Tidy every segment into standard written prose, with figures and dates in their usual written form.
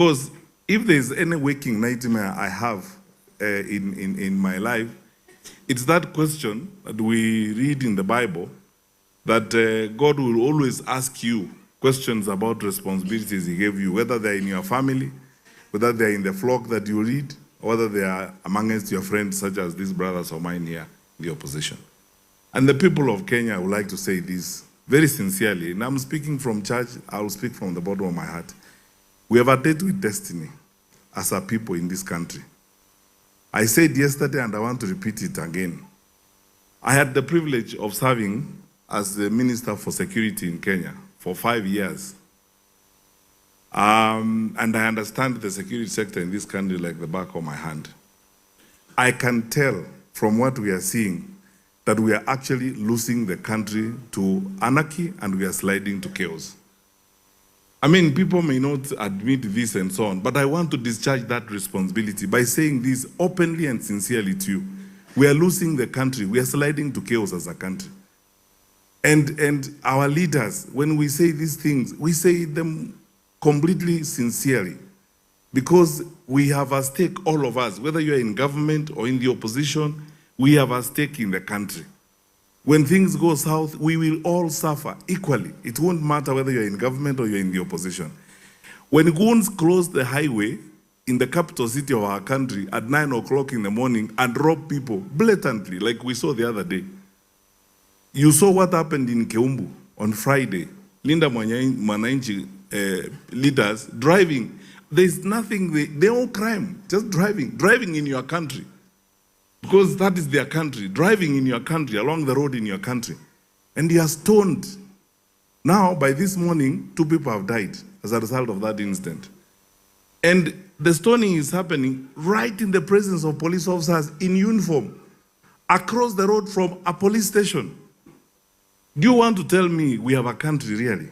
Because if there's any waking nightmare I have in my life, it's that question that we read in the Bible, that God will always ask you questions about responsibilities he gave you, whether they're in your family, whether they're in the flock that you read, or whether they are amongst your friends, such as these brothers of mine here in the opposition. And the people of Kenya would like to say this very sincerely, and I'm speaking from church, I will speak from the bottom of my heart. We have a date with destiny as a people in this country. I said yesterday, and I want to repeat it again. I had the privilege of serving as the Minister for Security in Kenya for 5 years. And I understand the security sector in this country like the back of my hand. I can tell from what we are seeing that we are actually losing the country to anarchy and we are sliding to chaos. I mean, people may not admit this and so on, but I want to discharge that responsibility by saying this openly and sincerely to you. We are losing the country. We are sliding to chaos as a country. And our leaders, when we say these things, we say them completely sincerely, because we have a stake, all of us, whether you're in government or in the opposition, we have a stake in the country. When things go south, we will all suffer equally. It won't matter whether you're in government or you're in the opposition. When Goons closed the highway in the capital city of our country at 9 o'clock in the morning and robbed people blatantly, like we saw the other day, you saw what happened in Keumbu on Friday. Linda Mwananchi leaders driving. There's nothing, they're all crime, just driving in your country. Because that is their country, driving in your country, along the road in your country. And you are stoned. Now, by this morning, 2 people have died as a result of that incident. And the stoning is happening right in the presence of police officers in uniform, across the road from a police station. Do you want to tell me we have a country really?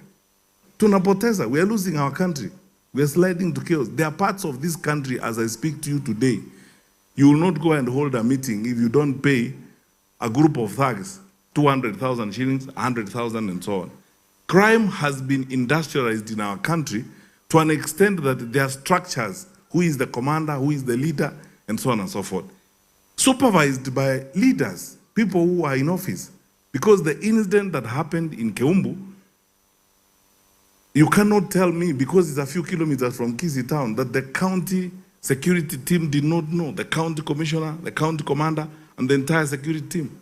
Tunapoteza, we are losing our country. We are sliding to chaos. There are parts of this country, as I speak to you today, you will not go and hold a meeting if you don't pay a group of thugs 200,000 shillings, 100,000 and so on. Crime has been industrialized in our country to an extent that there are structures, who is the commander, who is the leader, and so on and so forth. Supervised by leaders, people who are in office. Because the incident that happened in Keumbu, you cannot tell me, because it's a few kilometers from Kisii town, that the county security team did not know, the county commissioner, the county commander, and the entire security team.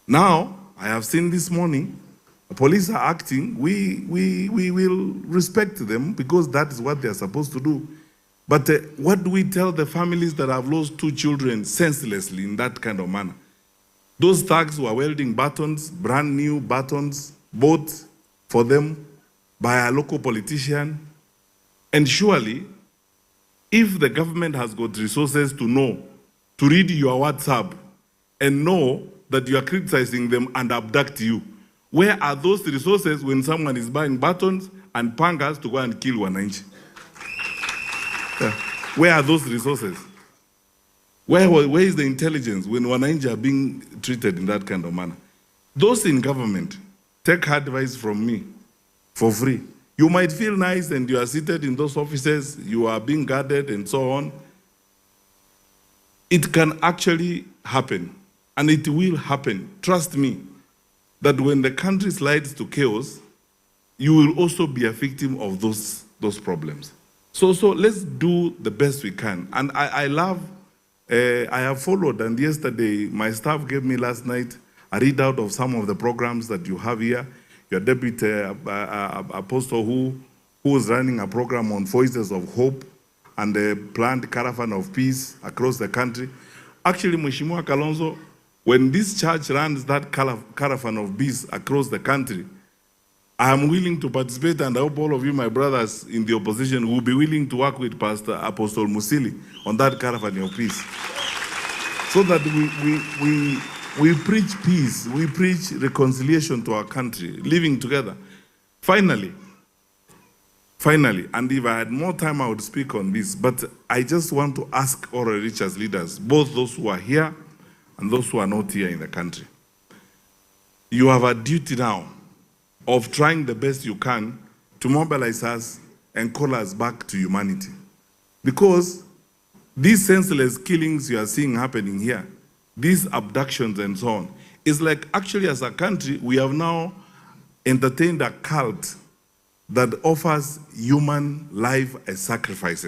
Now, I have seen this morning, the police are acting, we will respect them because that is what they are supposed to do. But what do we tell the families that have lost 2 children senselessly in that kind of manner? Those thugs were welding batons, brand new batons, bought for them by a local politician. And surely, if the government has got resources to know, to read your WhatsApp and know that you are criticizing them and abduct you, where are those resources when someone is buying batons and pangas to go and kill Wananchi? Where are those resources? Where is the intelligence when Wananchi are being treated in that kind of manner? Those in government, take advice from me for free. You might feel nice and you are seated in those offices, you are being guarded and so on. It can actually happen, and it will happen. Trust me, that when the country slides to chaos, you will also be a victim of those problems. So let's do the best we can. And I have followed, and yesterday my staff gave me last night a readout of some of the programs that you have here. Your deputy apostle who was running a program on Voices of Hope and the planned caravan of peace across the country. Actually, Mheshimiwa Kalonzo, when this church runs that caravan of peace across the country, I am willing to participate, and I hope all of you, my brothers in the opposition, will be willing to work with Pastor Apostle Musili on that caravan of peace. So that we preach peace, we preach reconciliation to our country, living together. Finally, and if I had more time, I would speak on this, but I just want to ask all religious leaders, both those who are here and those who are not here in the country. You have a duty now of trying the best you can to mobilize us and call us back to humanity. Because these senseless killings you are seeing happening here, these abductions and so on, is like actually as a country, we have now entertained a cult that offers human life as sacrifices.